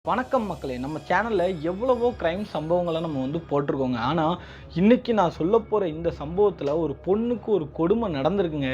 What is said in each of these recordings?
வணக்கம் மக்களே, நம்ம சேனலில் எவ்வளவோ க்ரைம் சம்பவங்களை நம்ம போட்டிருக்கோங்க. ஆனால் இன்றைக்கி நான் சொல்ல போகிற இந்த சம்பவத்தில் ஒரு பொண்ணுக்கு ஒரு கொடுமை நடந்திருக்குங்க.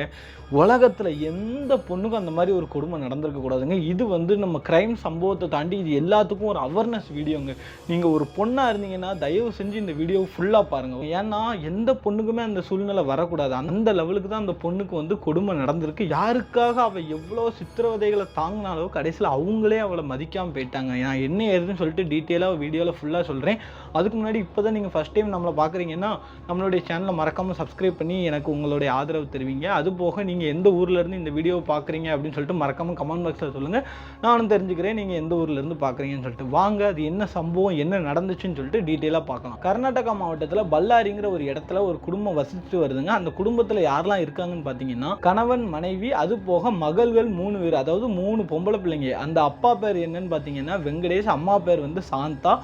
உலகத்தில் எந்த பொண்ணுக்கும் அந்த மாதிரி ஒரு கொடுமை நடந்திருக்கக்கூடாதுங்க. இது நம்ம க்ரைம் சம்பவத்தை தாண்டி இது எல்லாத்துக்கும் ஒரு அவேர்னஸ் வீடியோங்க. நீங்கள் ஒரு பொண்ணாக இருந்தீங்கன்னா தயவு செஞ்சு இந்த வீடியோவை ஃபுல்லாக பாருங்கள். ஏன்னா எந்த பொண்ணுக்குமே அந்த சூழ்நிலை வரக்கூடாது. அந்த லெவலுக்கு தான் அந்த பொண்ணுக்கு கொடுமை நடந்திருக்கு. யாருக்காக அவள் எவ்வளோ சித்திரவதைகளை தாங்கினாலோ கடைசியில் அவங்களே அவளை மதிக்காமல் போயிட்டாங்க. என்ன ஏதுன்னு சொல்லிட்டு டீட்டெயிலாக வீடியோவில் ஃபுல்லாக சொல்கிறேன். அதுக்கு முன்னாடி இப்போ தான் நீங்கள் ஃபஸ்ட் டைம் நம்மளை பார்க்குறீங்கன்னா நம்மளுடைய சேனலை மறக்காமல் சப்ஸ்கிரைப் பண்ணி எனக்கு உங்களுடைய ஆதரவு தருவீங்க. அது போக நீங்கள் எந்த ஊர்லேருந்து இந்த வீடியோவை பார்க்குறீங்க அப்படின்னு சொல்லிட்டு மறக்காமல் கமெண்ட் பாக்ஸில் சொல்லுங்கள். நானும் தெரிஞ்சுக்கிறேன் நீங்கள் எந்த ஊர்லேருந்து பார்க்குறீங்கன்னு சொல்லிட்டு. வாங்க அது என்ன சம்பவம், என்ன நடந்துச்சுன்னு சொல்லிட்டு டீட்டெயிலாக பார்க்கலாம். கர்நாடகா மாவட்டத்தில் பல்லாரிங்கிற ஒரு இடத்துல ஒரு குடும்பம் வசிச்சுட்டு வருதுங்க. அந்த குடும்பத்தில் யாரெல்லாம் இருக்காங்கன்னு பார்த்தீங்கன்னா கணவன், மனைவி, அது போக மகள்கள் 3 பேர், அதாவது 3 பொம்பளை பிள்ளைங்க. அந்த அப்பா பேர் என்னன்னு பார்த்தீங்கன்னா வெங்கடேஷ், அம்மா பேர் சாந்தா,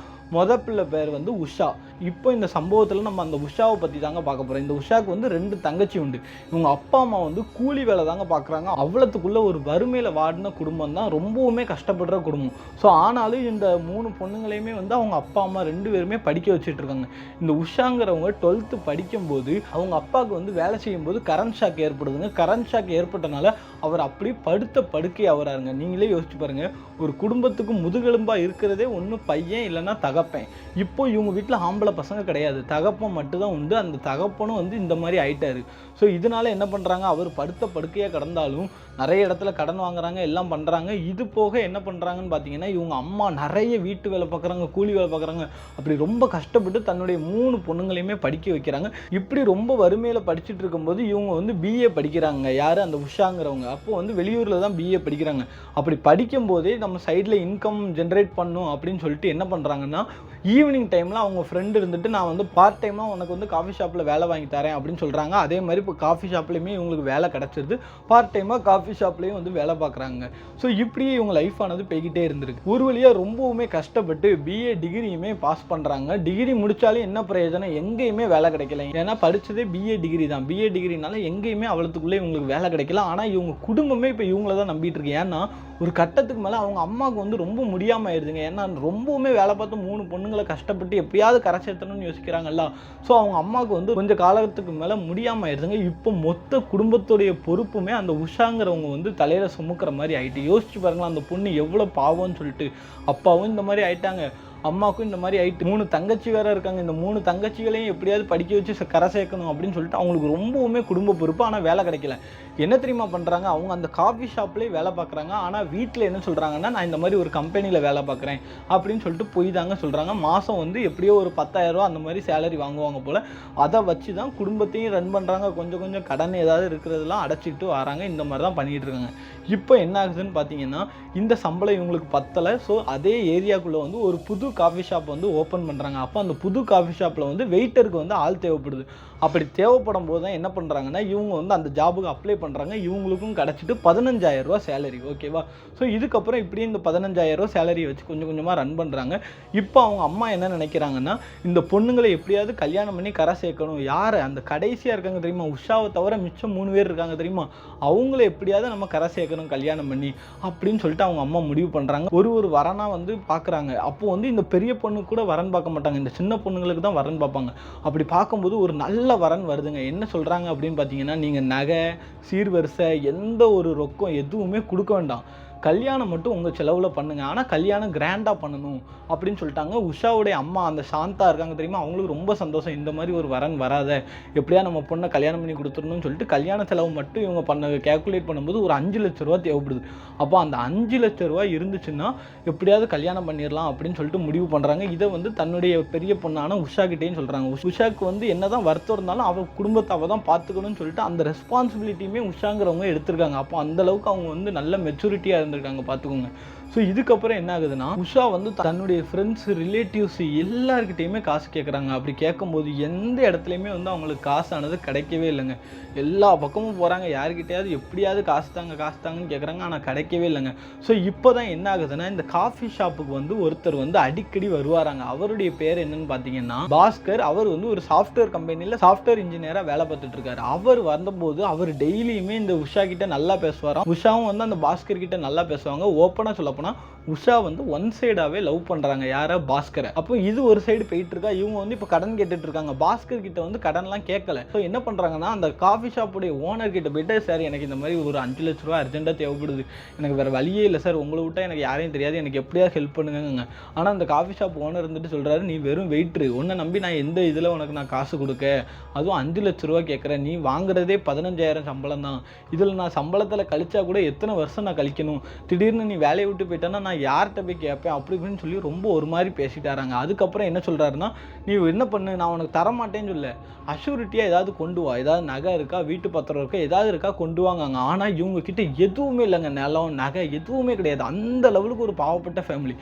பிள்ளை பேர் உஷா. இப்போ இந்த சம்பவத்தில் நம்ம அந்த உஷாவை பற்றி தாங்க பார்க்க போகிறோம். இந்த உஷாவுக்கு 2 தங்கச்சி உண்டு. இவங்க அப்பா அம்மா கூலி வேலை தாங்க பார்க்குறாங்க. அவ்வளோத்துக்குள்ள ஒரு வறுமையில் வாடின குடும்பம் தான், ரொம்பவுமே கஷ்டப்படுற குடும்பம். ஸோ ஆனாலும் இந்த 3 பொண்ணுங்களையுமே அவங்க அப்பா அம்மா 2 பேருமே படிக்க வச்சுட்டு இருக்காங்க. இந்த உஷாங்கிறவங்க 12th படிக்கும்போது அவங்க அப்பாவுக்கு வேலை செய்யும்போது கரண்ட் ஷாக் ஏற்படுதுங்க. கரண்ட் ஷாக் ஏற்பட்டனால அவர் அப்படி படுக்கை ஆகிறாருங்க. நீங்களே யோசிச்சு பாருங்க, ஒரு குடும்பத்துக்கு முதுகெலும்பாக இருக்கிறதே ஒன்று பையன் இல்லைன்னா தகப்பன். இப்போ இவங்க வீட்டில் ஆம்பளை பசங்க கிடையாது, தகப்பன் மட்டும்தான் உண்டு. அந்த தகப்பனும் இந்த மாதிரி ஆயிட்டாரு. ஸோ இதனால என்ன பண்ணுறாங்க, அவர் படுக்கையாக கிடந்தாலும் நிறைய இடத்துல கடன் வாங்குறாங்க, எல்லாம் பண்ணுறாங்க. இது போக என்ன பண்ணுறாங்கன்னு பார்த்தீங்கன்னா இவங்க அம்மா நிறைய வீட்டு வேலை பார்க்குறாங்க, கூலி வேலை பார்க்குறாங்க. அப்படி ரொம்ப கஷ்டப்பட்டு தன்னுடைய 3 பொண்ணுங்களையுமே படிக்க வைக்கிறாங்க. இப்படி ரொம்ப வறுமையில் படிச்சுட்டு இருக்கும்போது இவங்க பிஏ படிக்கிறாங்க. யார், அந்த உஷாங்கிறவங்க. அப்போ வெளியூரில் தான் பிஏ படிக்கிறாங்க. அப்படி படிக்கும் போதே நம்ம சைடில் இன்கம் ஜென்ரேட் பண்ணும் அப்படின்னு சொல்லிட்டு என்ன பண்ணுறாங்கன்னா ஈவினிங் டைமில் அவங்க ஃப்ரெண்டு இருந்துட்டு நான் பார்ட் டைமாக உனக்கு காஃபி ஷாப்பில் வேலை வாங்கி தரேன் அப்படின்னு சொல்கிறாங்க. அதே மாதிரி இப்போ காஃபி ஷாப்லேயுமே இவங்களுக்கு வேலை கிடச்சிருது. பார்ட் டைமாக காஃபி ஷாப்லேயும் வேலை பார்க்குறாங்க. ஸோ இப்படியே இவங்க லைஃப் ஆனது போய்கிட்டே இருந்திருக்கு. ஒரு வழியாக ரொம்பவுமே கஷ்டப்பட்டு பிஏ டிகிரியுமே பாஸ் பண்ணுறாங்க. டிகிரி முடித்தாலும் என்ன பிரயோஜனம், எங்கேயுமே வேலை கிடைக்கல. ஏன்னா படித்ததே பிஏ டிகிரி தான். பிஏ டிகிரினால எங்கேயுமே அவ்வளோத்துக்குள்ளே இவங்களுக்கு வேலை கிடைக்கல. ஆனால் இவங்க குடும்பமே இப்போ இவங்கள தான் நம்பிட்டு இருக்கு. ஏன்னா ஒரு கட்டத்துக்கு மேலே அவங்க அம்மாவுக்கு ரொம்ப முடியாமல் ஆயிடுதுங்க. ஏன்னா ரொம்பவுமே வேலை பார்த்து 3 பொண்ணுங்களை கஷ்டப்பட்டு எப்படியாவது கரை சேர்த்தணும்னு யோசிக்கிறாங்கல்ல. ஸோ அவங்க அம்மாவுக்கு கொஞ்சம் காலத்துக்கு மேலே முடியாமல் ஆயிடுதுங்க. இப்போ மொத்த குடும்பத்துடைய பொறுப்புமே அந்த உஷாங்கிறவங்க தலையில் சுமக்கிற மாதிரி ஆகிட்டு. யோசிச்சு பாருங்களா, அந்த பொண்ணு எவ்வளோ பாவம்னு சொல்லிட்டு. அப்பாவும் இந்த மாதிரி ஆயிட்டாங்க, அம்மாவுக்கும் இந்த மாதிரி ஆயிட்டு. 3 தங்கச்சி வேற இருக்காங்க. இந்த 3 தங்கச்சிகளையும் எப்படியாவது படிக்க வச்சு கரை சேர்க்கணும் அப்படின்னு சொல்லிட்டு அவங்களுக்கு ரொம்பவுமே குடும்ப பொறுப்பு. ஆனால் வேலை கிடைக்கல. என்ன தெரியுமா பண்ணுறாங்க, அவங்க அந்த காஃபி ஷாப்லேயே வேலை பார்க்குறாங்க. ஆனால் வீட்டில் என்ன சொல்கிறாங்கன்னா நான் இந்த மாதிரி ஒரு கம்பெனியில் வேலை பார்க்குறேன் அப்படின்னு சொல்லிட்டு போய் தாங்க சொல்கிறாங்க. மாதம் எப்படியோ ஒரு 10,000 ரூபா அந்த மாதிரி சேலரி வாங்குவாங்க போல். அதை வச்சு தான் குடும்பத்தையும் ரன் பண்ணுறாங்க. கொஞ்சம் கொஞ்சம் கடன் ஏதாவது இருக்கிறதெல்லாம் அடைச்சிட்டு வராங்க. இந்த மாதிரி தான் பண்ணிகிட்டு இருக்காங்க. இப்போ என்ன ஆகுதுன்னு பார்த்தீங்கன்னா இந்த சம்பளம் இவங்களுக்கு பத்தலை. ஸோ அதே ஏரியாவுக்குள்ளே ஒரு புது காஃபி ஷாப் ஓப்பன் பண்ணுறாங்க. அப்போ அந்த புது காஃபி ஷாப்பில் வெயிட்டருக்கு ஆள் தேவைப்படுது. அப்படி தேவைப்படும் போது தான் என்ன பண்ணுறாங்கன்னா இவங்க அந்த ஜாபுக்கு அப்ளை பண்ணுறாங்க. இவங்களுக்கும் கிடச்சிட்டு 15,000 ரூபா சேலரி. ஓகேவா? ஸோ இதுக்கப்புறம் இப்படியே இந்த 15,000 ரூபா சேலரி வச்சு கொஞ்சம் கொஞ்சமாக ரன் பண்ணுறாங்க. இப்போ அவங்க அம்மா என்ன நினைக்கிறாங்கன்னா இந்த பொண்ணுங்களை எப்படியாவது கல்யாணம் பண்ணி கரை சேர்க்கணும். யார் அந்த கடைசியாக இருக்காங்க தெரியுமா, உஷாவை தவிர மிச்சம் 3 பேர் இருக்காங்க தெரியுமா, அவங்கள எப்படியாவது நம்ம கரை சேர்க்கணும் கல்யாணம் பண்ணி அப்படின்னு சொல்லிட்டு அவங்க அம்மா முடிவு பண்ணுறாங்க. ஒரு வரனா பார்க்குறாங்க. அப்போ இந்த பெரிய பொண்ணு கூட வரன் பார்க்க மாட்டாங்க, இந்த சின்ன பொண்ணுங்களுக்கு தான் வரன் பார்ப்பாங்க. அப்படி பார்க்கும்போது ஒரு நல்ல வரன் வருதுங்க. என்ன சொல்கிறாங்க அப்படின்னு பார்த்தீங்கன்னா நீங்கள் நகை, சீர்வரிசை, எந்த ஒரு ரொக்கம் எதுவுமே கொடுக்க வேண்டாம், கல்யாணம் மட்டும் உங்கள் செலவில் பண்ணுங்கள், ஆனால் கல்யாணம் கிராண்டாக பண்ணணும் அப்படின்னு சொல்லிட்டாங்க. உஷாவுடைய அம்மா அந்த சாந்தா இருக்காங்க தெரியுமா, அவங்களுக்கு ரொம்ப சந்தோஷம். இந்த மாதிரி ஒரு வரன் வராத, எப்படியா நம்ம பொண்ணை கல்யாணம் பண்ணி கொடுத்துடணும்னு சொல்லிட்டு கல்யாண செலவு மட்டும் இவங்க கேல்குலேட் பண்ணும்போது ஒரு 5 லட்ச ரூபா தேவைப்படுது. அப்போ அந்த 5 லட்ச ரூபா இருந்துச்சுன்னா எப்படியாவது கல்யாணம் பண்ணிடலாம் அப்படின்னு சொல்லிட்டு முடிவு பண்ணுறாங்க. இதை தன்னுடைய பெரிய பொண்ணான உஷா கிட்டேயும் சொல்கிறாங்க. உஷாவுக்கு என்னதான் வருத்தம் இருந்தாலும் அவள் குடும்பத்தை அவள் தான் பார்த்துக்கணும்னு சொல்லிட்டு அந்த ரெஸ்பான்சிபிலிட்டியுமே உஷாங்கிறவங்க எடுத்திருக்காங்க. அப்போ அந்தளவுக்கு அவங்க நல்ல மெச்சூரிட்டியாக இருந்திருக்காங்க, பார்த்துக்கோங்க. ஸோ இதுக்கப்புறம் என்ன ஆகுதுன்னா உஷா தன்னுடைய ஃப்ரெண்ட்ஸ், ரிலேட்டிவ்ஸ் எல்லாருக்கிட்டையுமே காசு கேட்குறாங்க. அப்படி கேட்கும்போது எந்த இடத்துலையுமே அவங்களுக்கு காசானது கிடைக்கவே இல்லைங்க. எல்லா பக்கமும் போகிறாங்க, யாருக்கிட்டையாவது எப்படியாவது காசு தாங்கன்னு கேட்குறாங்க, ஆனால் கிடைக்கவே இல்லைங்க. ஸோ இப்போ தான் என்ன ஆகுதுன்னா இந்த காஃபி ஷாப்புக்கு ஒருத்தர் அடிக்கடி வருவாராங்க. அவருடைய பேர் என்னன்னு பார்த்தீங்கன்னா பாஸ்கர். அவர் ஒரு சாஃப்ட்வேர் கம்பெனியில் சாஃப்ட்வேர் இன்ஜினியராக வேலை பார்த்துட்டு இருக்காரு. அவர் வந்தபோது அவர் டெய்லியுமே இந்த உஷா கிட்ட நல்லா பேசுவாராம். உஷாவும் அந்த பாஸ்கர் கிட்ட நல்லா பேசுவாங்க. ஓப்பனாக சொல்ல உஷா வந்து ஒன் சைடாகவே லவ் பண்ணுறாங்க யாரை, பாஸ்கரை. அப்போ இது ஒரு சைடு போயிட்டு இருக்கா. இவங்க வந்து இப்போ கடன் கேட்டுட்டு இருக்காங்க. பாஸ்கர் கிட்ட வந்து கடன்லாம் கேட்கல. ஸோ என்ன பண்ணுறாங்கன்னா அந்த காஃபி ஷாப்புடைய ஓனர் கிட்ட போயிட்டு, சார் எனக்கு இந்த மாதிரி ஒரு 5 லட்ச ரூபா அர்ஜென்ட்டாக தேவைப்படுது, எனக்கு வேறு வழியே இல்லை சார், உங்களை விட்டால் எனக்கு யாரையும் தெரியாது, எனக்கு எப்படியாவது ஹெல்ப் பண்ணுங்க. ஆனால் அந்த காஃபி ஷாப் ஓனர் இருந்துட்டு சொல்கிறாரு, நீ வெறும் வெயிட்ரு, உன்னை நம்பி நான் எந்த இதில் உனக்கு நான் காசு கொடுக்க, அதுவும் 5 லட்ச ரூபா கேட்குறேன், நீ வாங்குறதே 15,000 சம்பளம் தான், இதில் நான் சம்பளத்தில் கழிச்சா கூட எத்தனை வருஷம் நான் கழிக்கணும், திடீர்னு நீ வேலையை விட்டு போயிட்டேன்னா நான் யார்கிட்ட போய் கேட்பேன் அப்படி இப்படின்னு சொல்லி ரொம்ப ஒரு மாதிரி பேசிட்டாராங்க. அதுக்கப்புறம் என்ன சொல்கிறாருன்னா, நீ என்ன பண்ணு, நான் உனக்கு தரமாட்டேன்னு சொல்ல, அஷூரிட்டியாக ஏதாவது கொண்டு வா, ஏதாவது நகை இருக்கா, வீட்டு பத்திரம் இருக்கா, ஏதாவது இருக்கா கொண்டு வாங்க. ஆனால் இவங்க கிட்ட எதுவுமே இல்லைங்க, நிலம் நகை எதுவுமே கிடையாது. அந்த லெவலுக்கு ஒரு பாவப்பட்ட ஃபேமிலி.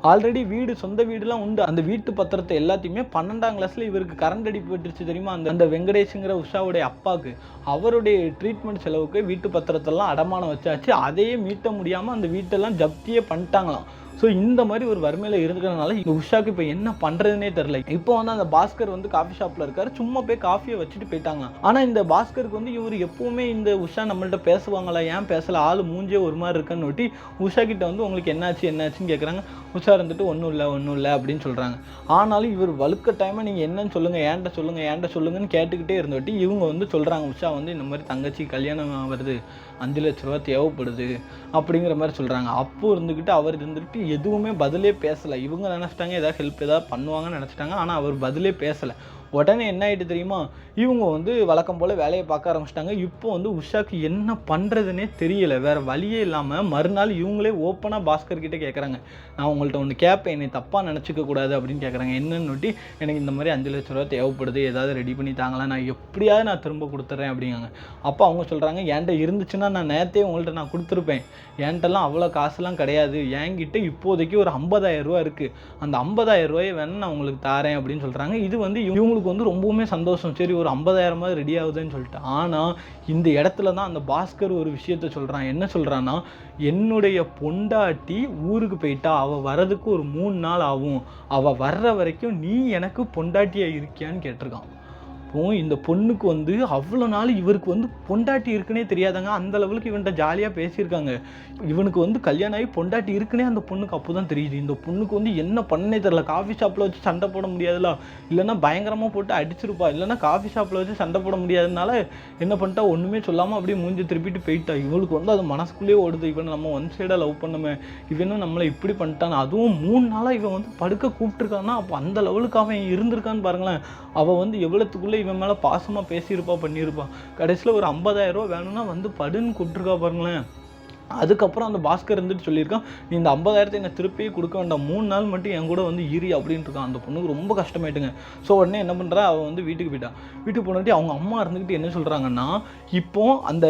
ஆல்ரெடி வீடு, சொந்த வீடுலாம் உண்டு. அந்த வீட்டு பத்திரத்தை எல்லாத்தையுமே 12ஆம் கிளாஸில் இவருக்கு கரண்ட் அடிபட்டுருச்சு தெரியுமா, அந்த வெங்கடேஷுங்கிற உஷாவுடைய அப்பாவுக்கு. அவருடைய ட்ரீட்மெண்ட் செலவுக்கு வீட்டு பத்திரத்தெல்லாம் அடமானம் வச்சாச்சு. அதையே மீட்ட முடியாமல் அந்த வீட்டெல்லாம் ஜப்தியே பண்ணிட்டாங்களாம். ஸோ இந்த மாதிரி ஒரு வறுமையில் இருக்கிறதுனால இந்த உஷாக்கு இப்போ என்ன பண்ணுறதுனே தெரில. இப்போ வந்து அந்த பாஸ்கர் வந்து காஃபி ஷாப்பில் இருக்காரு, சும்மா போய் காஃபியை வச்சுட்டு போயிட்டாங்க. ஆனால் இந்த பாஸ்கருக்கு வந்து இவர் எப்போவுமே இந்த உஷா நம்மள்ட்ட பேசுவாங்களா, ஏன் பேசலை, ஆள் மூஞ்சே ஒரு மாதிரி இருக்குன்னு ஒட்டி உஷா கிட்ட வந்து உங்களுக்கு என்னாச்சுன்னு கேட்குறாங்க. உஷா இருந்துட்டு ஒன்றும் இல்லை அப்படின்னு சொல்கிறாங்க. ஆனாலும் இவர் வழுக்க டைமை நீங்கள் என்னன்னு சொல்லுங்கள், ஏன்ட்ட சொல்லுங்கன்னு கேட்டுக்கிட்டே இருந்தோட்டி இவங்க வந்து சொல்கிறாங்க, உஷா வந்து இந்த மாதிரி தங்கச்சி கல்யாணம் வருது, 5 லட்ச ரூபா தேவைப்படுது அப்படிங்கிற மாதிரி சொல்கிறாங்க. அப்போ இருந்துக்கிட்டு அவர் இருந்துக்கிட்டு எதுவுமே பதிலே பேசலை. இவங்க நினச்சிட்டாங்க ஏதாவது ஹெல்ப் ஏதாவது பண்ணுவாங்கன்னு நினச்சிட்டாங்க. ஆனால் அவர் பதிலே பேசலை. உடனே என்ன ஆகிட்டு தெரியுமா, இவங்க வந்து வழக்கம் போல் வேலையை பார்க்க ஆரம்பிச்சிட்டாங்க. இப்போ வந்து உஷாக்கு என்ன பண்ணுறதுனே தெரியலை. வேறு வழியே இல்லாமல் மறுநாள் இவங்களே ஓப்பனாக பாஸ்கர் கிட்டே கேட்குறாங்க, நான் உங்கள்கிட்ட ஒன்று கேட்பேன், என்னை தப்பாக நினச்சிக்க கூடாது அப்படின்னு கேட்குறாங்க. என்னன்னு நோட்டி, எனக்கு இந்த மாதிரி 5 லட்ச ரூபா தேவைப்படுது, ஏதாவது ரெடி பண்ணி தாங்களா, நான் எப்படியாவது நான் திரும்ப கொடுத்துட்றேன் அப்படிங்காங்க. அப்போ அவங்க சொல்கிறாங்க, என்கிட்ட இருந்துச்சுன்னா நான் நேற்றே உங்கள்கிட்ட நான் கொடுத்துருப்பேன், என்கிட்டலாம் அவ்வளோ காசுலாம் கிடையாது, என்கிட்ட இப்போதைக்கு ஒரு 50,000 ரூபா இருக்குது, அந்த 50,000 ரூபாயை வேணால் நான் உங்களுக்கு தாரேன் அப்படின்னு சொல்கிறாங்க. இது வந்து இவங்களுக்கு வந்து ரொம்பவுமே சந்தோஷம், சரி ஒரு 50,000 ரெடி ஆகுதுன்னு சொல்லிட்டு. ஆனால் இந்த இடத்துல தான் அந்த பாஸ்கர் ஒரு விஷயத்த சொல்கிறான். என்ன சொல்கிறான்னா, என்னுடைய பொண்டாட்டி ஊருக்கு போயிட்டா, அவள் வர்றதுக்கு ஒரு 3 நாள் ஆகும், அவள் வர்ற வரைக்கும் நீ எனக்கு பொண்டாட்டியாக இருக்கியான்னு கேட்டிருக்கான். இந்த பொண்ணுக்கு வந்து அவ்வளோ நாள் இவருக்கு வந்து பொண்டாட்டி இருக்குன்னே தெரியாதாங்க. அந்த லெவலுக்கு இவன்கிட்ட ஜாலியாக பேசியிருக்காங்க. இவனுக்கு வந்து கல்யாணம் ஆகி பொண்டாட்டி இருக்குன்னே அந்த பொண்ணுக்கு அப்போ தான் தெரியுது. இந்த பொண்ணுக்கு வந்து என்ன பண்ணனே தெரில. காஃபி ஷாப்பில் வச்சு சண்டை போட முடியாதுல, இல்லைன்னா பயங்கரமாக போட்டு அடிச்சிருப்பா, இல்லைன்னா காஃபி ஷாப்பில் வச்சு சண்டை போட முடியாதனால என்ன பண்ணிட்டா, ஒன்றுமே சொல்லாமல் அப்படியே மூஞ்சி திருப்பிட்டு போயிட்டா. இவளுக்கு வந்து அது மனசுக்குள்ளேயே ஓடுது, இவன் நம்ம ஒன் சைடாக லவ் பண்ணுமே, இவனும் நம்மளை இப்படி பண்ணிட்டான், அதுவும் 3 நாளாக இவன் வந்து படுக்க கூப்பிட்டுருக்கான்னா அப்போ அந்த லெவலுக்கு அவன் இருந்திருக்கான்னு பாருங்களேன். அவள் வந்து எவ்வளோத்துக்குள்ளே இவன் மேலே பாசமாக பேசியிருப்பா, பண்ணியிருப்பா. கடைசியில் ஒரு 50,000 ரூபா வேணும்னா வந்து படுன்னு கூப்பிட்டுருக்கா பாருங்களேன். அதுக்கப்புறம் அந்த பாஸ்கர் இருந்துட்டு சொல்லியிருக்கான், நீ இந்த 50,000 என்னை திருப்பியே கொடுக்க வேண்டாம், 3 நாள் மட்டும் என் கூட வந்து இரி அப்படின்ட்டு இருக்கான். அந்த பொண்ணுக்கு ரொம்ப கஷ்டமாயிட்டுங்க. ஸோ உடனே என்ன பண்ணுறா, அவள் வந்து வீட்டுக்கு போயிட்டான். வீட்டுக்கு போனாட்டி அவங்க அம்மா இருந்துக்கிட்டு என்ன சொல்கிறாங்கன்னா, இப்போ அந்த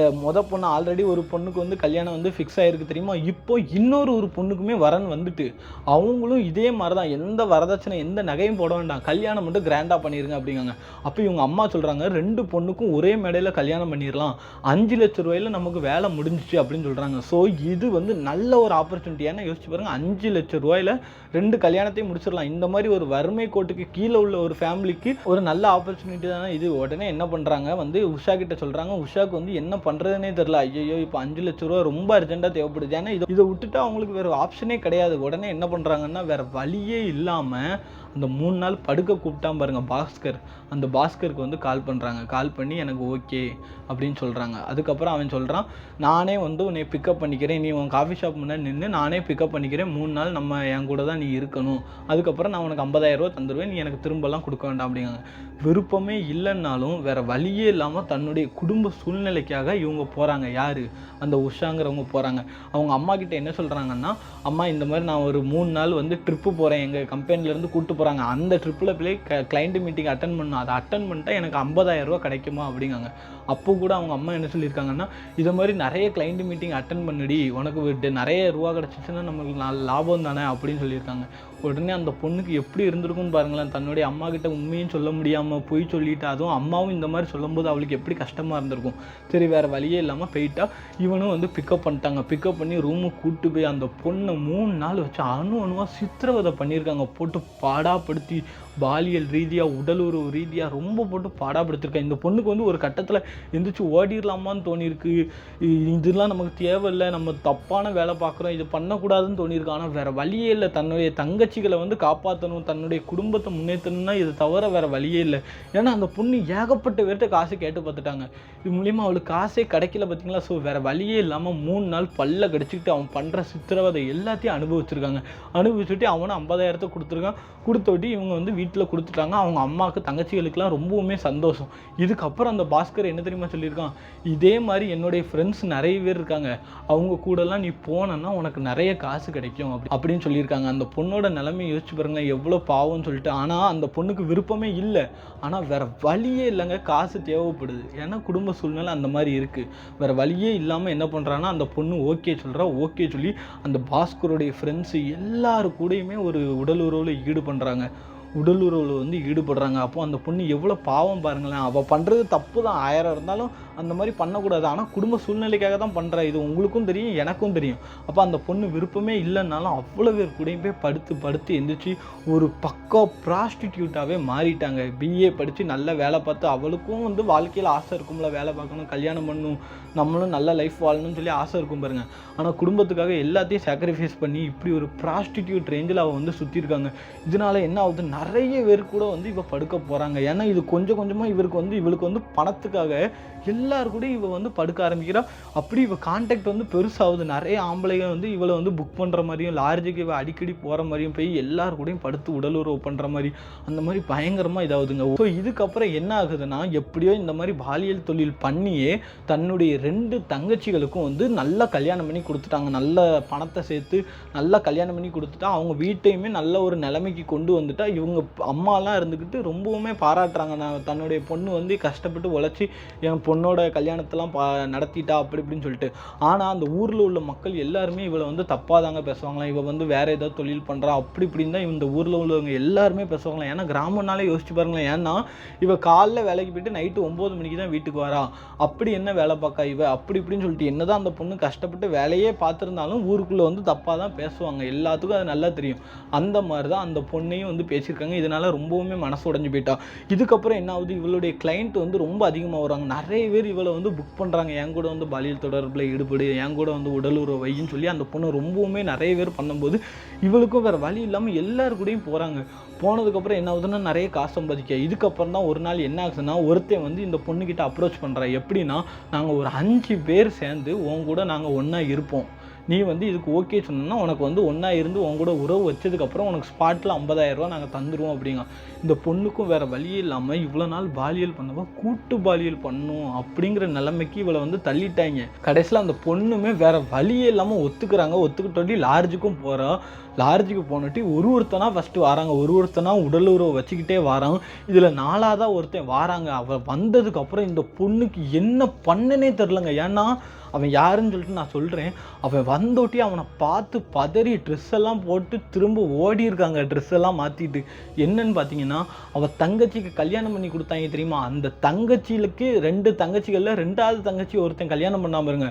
பொண்ணு ஆல்ரெடி ஒரு பொண்ணுக்கு வந்து கல்யாணம் வந்து ஃபிக்ஸ் ஆகிருக்கு தெரியுமா, இப்போ இன்னொரு பொண்ணுக்குமே வரன் வந்துட்டு, அவங்களும் இதே மாதிரி தான், எந்த வரதட்சணை எந்த நகையும் போட வேண்டாம், கல்யாணம் மட்டும் கிராண்டாக பண்ணிடுங்க அப்படிங்காங்க. அப்போ இவங்க அம்மா சொல்கிறாங்க, 2 பொண்ணுக்கும் ஒரே மேடையில் கல்யாணம் பண்ணிடலாம், 5 லட்ச ரூபாயில் நமக்கு வேலை முடிஞ்சிச்சு அப்படின்னு சொல்கிறாங்க. ஸோ இது வந்து நல்ல ஒரு ஆப்பர்ச்சுனிட்டி. ஏன்னா யோசிச்சு பாருங்க, 5 லட்ச ரூபாயில் 2 கல்யாணத்தையும் முடிச்சிடலாம். இந்த மாதிரி ஒரு வறுமை கோட்டுக்கு கீழே உள்ள ஒரு ஃபேமிலிக்கு ஒரு நல்ல ஆப்பர்ச்சுனிட்டி தானே இது. உடனே என்ன பண்ணுறாங்க, வந்து உஷா கிட்ட சொல்கிறாங்க. உஷாக்கு வந்து என்ன பண்ணுறதுனே தெரில. ஐயோ இப்போ 5 லட்ச ரூபா ரொம்ப அர்ஜென்ட்டாக தேவைப்படுது. ஏன்னா இதை விட்டுட்டு அவங்களுக்கு வேறு ஆப்ஷனே கிடையாது. உடனே என்ன பண்ணுறாங்கன்னா, வேறு வழியே இல்லாமல் அந்த 3 நாள் படுக்க கூப்பிட்டான் பாருங்கள் பாஸ்கர், அந்த பாஸ்கருக்கு வந்து கால் பண்ணுறாங்க. கால் பண்ணி எனக்கு ஓகே அப்படின்னு சொல்கிறாங்க. அதுக்கப்புறம் அவன் சொல்கிறான், நானே வந்து உன்னை பிக்கப் பண்ணிக்கிறேன், நீ உன் காஃபி ஷாப் முன்னாடி நின்று நானே பிக்கப் பண்ணிக்கிறேன், 3 நாள் நம்ம என் கூட தான் நீ இருக்கணும், அதுக்கப்புறம் நான் உனக்கு 50,000 ரூபா தந்துடுவேன், நீ எனக்கு திரும்பலாம் கொடுக்க வேண்டாம் அப்படிங்காங்க. விருப்பமே இல்லைன்னாலும் வேறு வழியே இல்லாமல் தன்னுடைய குடும்ப சூழ்நிலைக்காக இவங்க போகிறாங்க. யார், அந்த உஷாங்கிறவங்க போகிறாங்க. அவங்க அம்மா கிட்ட என்ன சொல்கிறாங்கன்னா, அம்மா இந்த மாதிரி நான் ஒரு 3 நாள் வந்து ட்ரிப்பு போகிறேன், எங்கள் கம்பெனிலேருந்து கூப்பிட்டு போகிறாங்க, அந்த ட்ரிப்பில் போய் கிளைண்ட் மீட்டிங் அட்டன் பண்ணணும், அதை அட்டன் பண்ணிட்டா எனக்கு 50,000 ரூபா கிடைக்குமா அப்படிங்காங்க. அப்போ கூட அவங்க அம்மா என்ன சொல்லியிருக்காங்கன்னா, இதை மாதிரி நிறைய கிளைண்ட் மீட்டிங் அட்டன் பண்ணுடி, உனக்கு நிறைய ரூபா கிடச்சிச்சுன்னா நம்மளுக்கு லாபம் தானே அப்படின்னு சொல்லியிருக்காங்க. உடனே அந்த பொண்ணுக்கு எப்படி இருந்திருக்கும்னு பாருங்களேன். தன்னுடைய அம்மா கிட்ட உண்மையும் சொல்ல முடியாமல் பொய் சொல்லிட்டு, அதுவும் அம்மாவும் இந்த மாதிரி சொல்லும்போது அவளுக்கு எப்படி கஷ்டமாக இருந்திருக்கும். சரி வேறு வழியே இல்லாமல் போயிட்டா. இவனும் வந்து பிக்கப் பண்ணிட்டாங்க. பிக்கப் பண்ணி ரூமுக்கு கூப்பிட்டு போய் அந்த பொண்ணை 3 நாள் வச்சு அணுவாக சித்திரவதை பண்ணியிருக்காங்க. போட்டு பாடாப்படுத்தி பாலியல் ரீதியாக உடலுறவு ரீதியாக ரொம்ப போட்டு பாடாப்படுத்திருக்காங்க. இந்த பொண்ணுக்கு வந்து ஒரு கட்டத்தில் எந்திரிச்சு ஓடிடலாமான்னு தோணியிருக்கு. இதெல்லாம் நமக்கு தேவையில்லை, நம்ம தப்பான வேலை பார்க்குறோம், இது பண்ணக்கூடாதுன்னு தோணியிருக்கு. ஆனால் வேறு வழியே இல்லை. தன்னுடைய தங்கச்சிகளை வந்து காப்பாற்றணும், தன்னுடைய குடும்பத்தை முன்னேற்றணும்னா இது தவிர வேறு வழியே இல்லை. ஏன்னா அந்த பொண்ணு ஏகப்பட்ட பேர்கிட்ட காசு கேட்டு பார்த்துட்டாங்க. இது மூலிமா அவளுக்கு காசே கிடைக்கல பார்த்தீங்களா. ஸோ வேறு வழியே இல்லாமல் 3 நாள் பல்ல கடிச்சிக்கிட்டு அவன் பண்ணுற சித்திரவதை எல்லாத்தையும் அனுபவிச்சிருக்காங்க. அனுபவிச்சுட்டு அவனும் 50,000 கொடுத்துருக்கான். கொடுத்தோட்டி இவங்க வந்து வீட்டில் கொடுத்துட்டாங்க. அவங்க அம்மாவுக்கு தங்கச்சிகளுக்கெல்லாம் ரொம்பவுமே சந்தோஷம். இதுக்கப்புறம் அந்த பாஸ்கர் என்ன தெரியுமா சொல்லியிருக்கான், இதே மாதிரி என்னுடைய ஃப்ரெண்ட்ஸ் நிறைய பேர் இருக்காங்க, அவங்க கூடலாம் நீ போனன்னா உனக்கு நிறைய காசு கிடைக்கும் அப்படின்னு சொல்லியிருக்காங்க. அந்த பொண்ணோட நிலைமை யோசிச்சு பாருங்களேன், எவ்வளோ பாவம்னு சொல்லிட்டு. ஆனால் அந்த பொண்ணுக்கு விருப்பமே இல்லை. ஆனால் வேறு வழியே இல்லைங்க, காசு தேவைப்படுது. ஏன்னா குடும்ப சூழ்நிலை அந்த மாதிரி இருக்குது. வேறு வழியே இல்லாமல் என்ன பண்ணுறான்னா அந்த பொண்ணு ஓகே சொல்கிறா. ஓகே சொல்லி அந்த பாஸ்கருடைய ஃப்ரெண்ட்ஸு எல்லாரு கூடயுமே ஒரு உடல் உறவில் உடலுறவில் வந்து ஈடுபடுறாங்க. அப்போது அந்த பொண்ணு எவ்வளோ பாவம் பாருங்களேன். அவள் பண்ணுறது தப்பு தான், 1000 இருந்தாலும் அந்த மாதிரி பண்ணக்கூடாது. ஆனால் குடும்ப சூழ்நிலைக்காக தான் பண்ணுறா. இது உங்களுக்கும் தெரியும், எனக்கும் தெரியும். அப்போ அந்த பொண்ணு விருப்பமே இல்லைன்னாலும் அவ்வளோ பேர் கூடயும் போய் படுத்து எந்திரிச்சு ஒரு பக்கா ப்ராஸ்டிடியூட்டாகவே மாறிட்டாங்க. பிஏ படித்து நல்ல வேலை பார்த்து, அவளுக்கும் வந்து வாழ்க்கையில் ஆசை இருக்கும்ல, வேலை பார்க்கணும், கல்யாணம் பண்ணணும், நம்மளும் நல்ல லைஃப் வாழணும்னு சொல்லி ஆசை இருக்கும் பாருங்கள். ஆனால் குடும்பத்துக்காக எல்லாத்தையும் சாக்ரிஃபைஸ் பண்ணி இப்படி ஒரு ப்ராஸ்டிடியூட் ரேஞ்சில் அவள் வந்து சுற்றிருக்காங்க. இதனால் என்ன ஆகுது, நிறைய பேர் கூட வந்து இவ படுக்க போகிறாங்க. ஏன்னா இது கொஞ்சம் கொஞ்சமாக இவளுக்கு வந்து பணத்துக்காக எல்லாரு கூட இவ வந்து படுக்க ஆரம்பிக்கிறா. அப்படி இவ கான்டாக்ட் வந்து பெருசாகுது. நிறைய ஆம்பளைங்க வந்து இவளை வந்து புக் பண்ணுற மாதிரியும், லார்ஜுக்கு இவ அடிக்கடி போகிற மாதிரியும், போய் எல்லாரு கூடயும் படுத்து உடலுறவு பண்ணுற மாதிரி அந்த மாதிரி பயங்கரமாக இதாகுதுங்க. ஸோ இதுக்கப்புறம் என்ன ஆகுதுன்னா, எப்படியோ இந்த மாதிரி பாலியல் தொழில் பண்ணியே தன்னுடைய 2 தங்கச்சிகளுக்கும் வந்து நல்லா கல்யாணம் பண்ணி கொடுத்துட்டாங்க. நல்ல பணத்தை சேர்த்து நல்லா கல்யாணம் பண்ணி கொடுத்துட்டா. அவங்க வீட்டையுமே நல்ல ஒரு நிலைமைக்கு கொண்டு வந்துட்டா. இவங்க அம்மாலாம் இருந்துக்கிட்டு ரொம்பவுமே பாராட்டுறாங்க. நான் தன்னுடைய பொண்ணு வந்து கஷ்டப்பட்டு உழைச்சி என் பொண்ணோட கல்யாணத்தெல்லாம் நடத்திட்டா அப்படி இப்படின்னு சொல்லிட்டு. ஆனால் அந்த ஊரில் உள்ள மக்கள் எல்லாருமே இவளை வந்து தப்பாக தாங்க பேசுவாங்களாம். இவள் வந்து வேறு ஏதாவது தொழில் பண்ணுறா அப்படி இப்படின்னு தான் இந்த ஊரில் உள்ளவங்க எல்லாருமே பேசுவாங்களாம். ஏன்னா கிராமம்னாலே யோசிச்சு பாருங்களேன். ஏன்னா இவள் காலைல வேலைக்கு போயிட்டு நைட்டு 9 மணிக்கு தான் வீட்டுக்கு வரா. அப்படி என்ன வேலை பார்க்கா இவ அப்படி இப்படின்னு சொல்லிட்டு என்னதான் அந்த பொண்ணு கஷ்டப்பட்டு வேலையே பார்த்துருந்தாலும் ஊருக்குள்ளே வந்து தப்பாக தான் பேசுவாங்க. எல்லாத்துக்கும் அது நல்லா தெரியும். அந்த மாதிரி தான் அந்த பொண்ணையும் வந்து பேசியிருக்காங்க. இதனால ரொம்பவுமே மனசு உடைஞ்சு போயிட்டா. இதுக்கப்புறம் என்ன ஆகுது, இவளுடைய கிளைண்ட் வந்து ரொம்ப அதிகமாக வராங்க. நிறைய பேர் இவளை வந்து புக் பண்ணுறாங்க. என் கூட வந்து பாலியல் தொடர்பில் ஈடுபடு, என் கூட வந்து உடலுறவு வைன்னு சொல்லி அந்த பொண்ணு ரொம்பவுமே நிறைய பேர் பண்ணும்போது இவளுக்கும் வேறு வழி இல்லாமல் எல்லாரு கூடயும் போகிறாங்க. போனதுக்கப்புறம் என்ன ஆகுதுன்னா நிறைய காசு சம்பாதிக்க. இதுக்கப்புறம் தான் ஒரு நாள் என்ன ஆகுதுன்னா, ஒருத்தன் வந்து இந்த பொண்ணுக்கிட்ட அப்ரோச் பண்ணுறா. எப்படின்னா, நாங்கள் ஒரு 5 பேர் சேர்ந்து உன் கூட நாங்கள் ஒன்றா இருப்போம், நீ வந்து இதுக்கு ஓகே சொன்னா உனக்கு வந்து ஒன்றா இருந்து உன் கூட உறவு வச்சதுக்கப்புறம் உனக்கு ஸ்பாட்டில் 50,000 ரூபா நாங்கள் தந்துடுவோம் அப்படிங்க. இந்த பொண்ணுக்கும் வேறு வழியே இல்லாமல் இவ்வளோ நாள் பாலியல் பண்ணவா கூட்டு பாலியல் பண்ணும் அப்படிங்கிற நிலைமைக்கு இவளை வந்து தள்ளிட்டாங்க. கடைசியில் அந்த பொண்ணுமே வேறு வழியே இல்லாமல் ஒத்துக்கிறாங்க. ஒத்துக்கிட்டோட்டி லார்ஜுக்கும் போகிறா. லார்ஜுக்கு போனட்டி ஒருத்தனா ஃபஸ்ட்டு வராங்க. ஒருத்தனா உடல் உறவு வச்சுக்கிட்டே வராங்க. இதில் 4ஆவதா ஒருத்தன் வராங்க. அவள் வந்ததுக்கப்புறம் இந்த பொண்ணுக்கு என்ன பண்ணனே தெரிலங்க. ஏன்னா அவன் யாருன்னு சொல்லிட்டு நான் சொல்கிறேன். அவன் வந்தோட்டி அவனை பார்த்து பதறி ட்ரெஸ் எல்லாம் போட்டு திரும்ப ஓடி இருக்காங்க. ட்ரெஸ் எல்லாம் மாற்றிட்டு. என்னன்னு பார்த்தீங்கன்னா, அவள் தங்கச்சிக்கு கல்யாணம் பண்ணி கொடுத்தாங்க தெரியுமா. அந்த தங்கச்சிகளுக்கு 2 தங்கச்சிகளில் 2ஆவது தங்கச்சி ஒருத்தன் கல்யாணம் பண்ணாமல் இருங்க.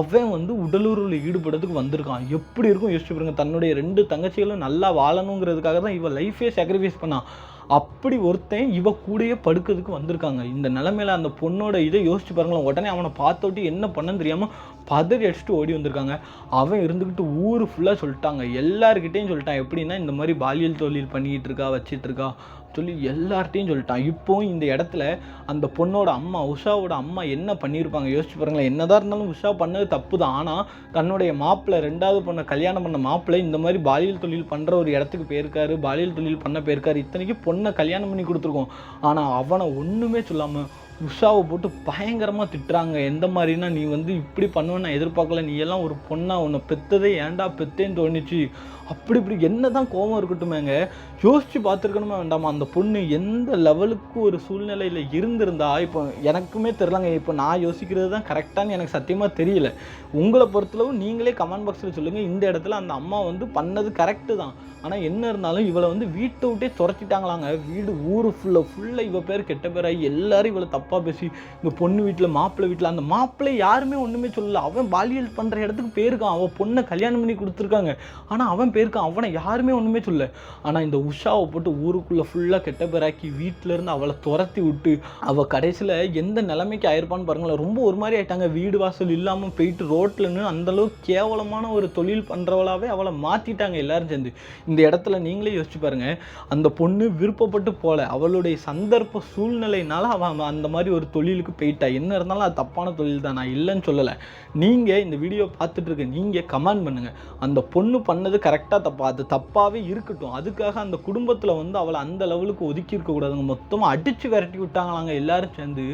அவன் வந்து உடலுறவில் ஈடுபடுறதுக்கு வந்திருக்கான். எப்படி இருக்கும் யோசிச்சு பாருங்க. தன்னுடைய 2 தங்கச்சிகளும் நல்லா வாழணுங்கிறதுக்காக தான் இவன் லைஃபே சாக்ரிஃபைஸ் பண்ணான். அப்படி ஒருத்தன் இவ கூடயே படுக்கிறதுக்கு வந்திருக்காங்க. இந்த நிலைமையில அந்த பொண்ணோட இதை யோசிச்சு பாருங்களேன். உடனே அவனை பார்த்தோட்டி என்ன பண்ணன்னு தெரியாமல் பதறி அடிச்சுட்டு ஓடி வந்திருக்காங்க. அவன் இருந்துக்கிட்டு ஊர் ஃபுல்லாக சொல்லிட்டாங்க. எல்லாருக்கிட்டையும் சொல்லிட்டான். எப்படின்னா, இந்த மாதிரி பாலியல் தொழில் பண்ணிக்கிட்டு இருக்கா, வச்சிட்டு இருக்கா சொல்லி எல்லார்ட்டையும் சொல்லிட்டான். இப்போ இந்த இடத்துல அந்த பொண்ணோட அம்மா, உஷாவோட அம்மா என்ன பண்ணியிருப்பாங்க யோசிச்சு பாருங்களேன். என்னதான் இருந்தாலும் உஷா பண்ணது தப்பு தான். ஆனால் தன்னுடைய மாப்பிள்ளை, 2ஆவது பொண்ணை கல்யாணம் பண்ண மாப்பிள்ளை இந்த மாதிரி பாலியல் தொழில் பண்ணுற ஒரு இடத்துக்கு போயிருக்காரு, பாலியல் தொழில் பண்ண போயிருக்காரு. இத்தனைக்கு பொண்ணை கல்யாணம் பண்ணி கொடுத்துருக்கோம். ஆனால் அவனை ஒன்றுமே சொல்லாமல் உஷாவை போட்டு பயங்கரமாக திட்டுறாங்க. எந்த மாதிரினா, நீ வந்து இப்படி பண்ணுவேன்னு நான் எதிர்பார்க்கல, நீ எல்லாம் ஒரு பொண்ணா, உன்னை பெற்றதே ஏன்டா பெற்றேன்னு தோணுச்சு அப்படி இப்படி என்ன தான் கோவம் இருக்கட்டுமேங்க, யோசிச்சு பார்த்துருக்கணுமா வேண்டாமா? அந்த பொண்ணு எந்த லெவலுக்கு ஒரு சூழ்நிலையில் இருந்திருந்தா, இப்போ எனக்குமே தெரிலங்க. இப்போ நான் யோசிக்கிறது தான் கரெக்டானு எனக்கு சத்தியமாக தெரியல. உங்களை பொறுத்தளவு நீங்களே கமெண்ட் பாக்ஸில் சொல்லுங்கள். இந்த இடத்துல அந்த அம்மா வந்து பண்ணது கரெக்டு தான். ஆனால் என்ன இருந்தாலும் இவளை வந்து வீட்டை விட்டே துரத்திட்டாங்களாங்க. வீடு ஊர் ஃபுல்லாக இவ பேர் கெட்ட பேராகி எல்லாரும் இவளை தப்பாக பேசி, இந்த பொண்ணு வீட்டில் மாப்பிள்ளை வீட்டில், அந்த மாப்பிள்ளை யாருமே ஒன்றுமே சொல்லலை. அவன் பாலியல் பண்ணுற இடத்துக்கு போயிருக்கான். அவன் பொண்ணை கல்யாணம் பண்ணி கொடுத்துருக்காங்க. ஆனால் அவன் போயிருக்கான். அவனை யாருமே ஒன்றுமே சொல்லலை. ஆனால் இந்த உஷாவை போட்டு ஊருக்குள்ளே ஃபுல்லாக கெட்ட பேராக்கி வீட்டிலேருந்து அவளை துரத்தி விட்டு அவள் கடைசியில் எந்த நிலைமைக்கு ஆயிருப்பான்னு பாருங்களேன். ரொம்ப ஒரு மாதிரி ஆயிட்டாங்க. வீடு வாசல் இல்லாமல் போயிட்டு ரோட்லன்னு அந்தளவுக்கு கேவலமான ஒரு தொழில் பண்ணுறவளாவே அவளை மாற்றிட்டாங்க எல்லாரும் சேர்ந்து. இந்த இடத்துல நீங்களே யோசிச்சு பாருங்க. அந்த பொண்ணு விருப்பப்பட்டு போல, அவளுடைய சந்தர்ப்ப சூழ்நிலையினால அவன் அந்த மாதிரி ஒரு தொழிலுக்கு போயிட்டா. என்ன இருந்தாலும் அது தப்பான தொழில் தான், நான் இல்லைன்னு சொல்லலை. நீங்கள் இந்த வீடியோ பார்த்துட்டு இருக்க நீங்கள் கமெண்ட் பண்ணுங்க, அந்த பொண்ணு பண்ணது கரெக்டாக தப்பா? அது தப்பாகவே இருக்கட்டும். அதுக்காக அந்த குடும்பத்தில் வந்து அவளை அந்த லெவலுக்கு ஒதுக்கி இருக்கக்கூடாதுங்க. மொத்தமாக அடித்து விரட்டி விட்டாங்களாங்க எல்லாரும் சேர்ந்து.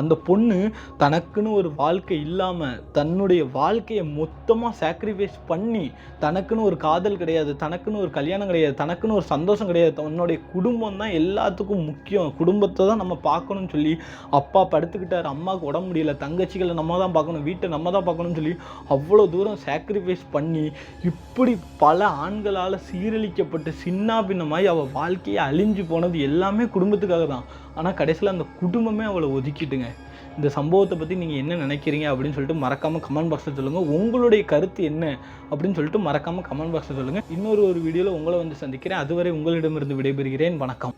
அந்த பொண்ணு தனக்குன்னு ஒரு வாழ்க்கை இல்லாமல் தன்னுடைய வாழ்க்கையை மொத்தமாக சாக்ரிஃபைஸ் பண்ணி, தனக்குன்னு ஒரு காதல் கிடையாது, தனக்குன்னு ஒரு கல்யாணம் கிடையாது, தனக்குன்னு ஒரு சந்தோஷம் கிடையாது, தன்னுடைய குடும்பம் தான் எல்லாத்துக்கும் முக்கியம், குடும்பத்தை தான் நம்ம பார்க்கணும்னு சொல்லி அப்பா படுத்துக்கிட்டார், அம்மாவுக்கு உடம்பு முடியல, தங்கச்சிகளை நம்ம தான் பார்க்கணும், வீட்டை நம்ம தான் பார்க்கணும்னு சொல்லி அவ்வளோ தூரம் சாக்ரிஃபைஸ் பண்ணி இப்படி பல ஆண்களால் சீரழிக்கப்பட்டு சின்ன பின்னமாய் அவள் வாழ்க்கையை அழிஞ்சு போனது எல்லாமே குடும்பத்துக்காக தான். ஆனால் கடைசியில் அந்த குடும்பமே அவளை ஒதுக்கிட்டுங்க. இந்த சம்பவத்தை பற்றி நீங்கள் என்ன நினைக்கிறீங்க அப்படின்னு சொல்லிட்டு மறக்காமல் கமெண்ட் பாக்ஸில் சொல்லுங்கள். உங்களுடைய கருத்து என்ன அப்படின்னு சொல்லிட்டு மறக்காமல் கமெண்ட் பாக்ஸில் சொல்லுங்கள். இன்னொரு வீடியோவில் உங்களை வந்து சந்திக்கிறேன். அதுவரை உங்களிடமிருந்து விடைபெறுகிறேன். வணக்கம்.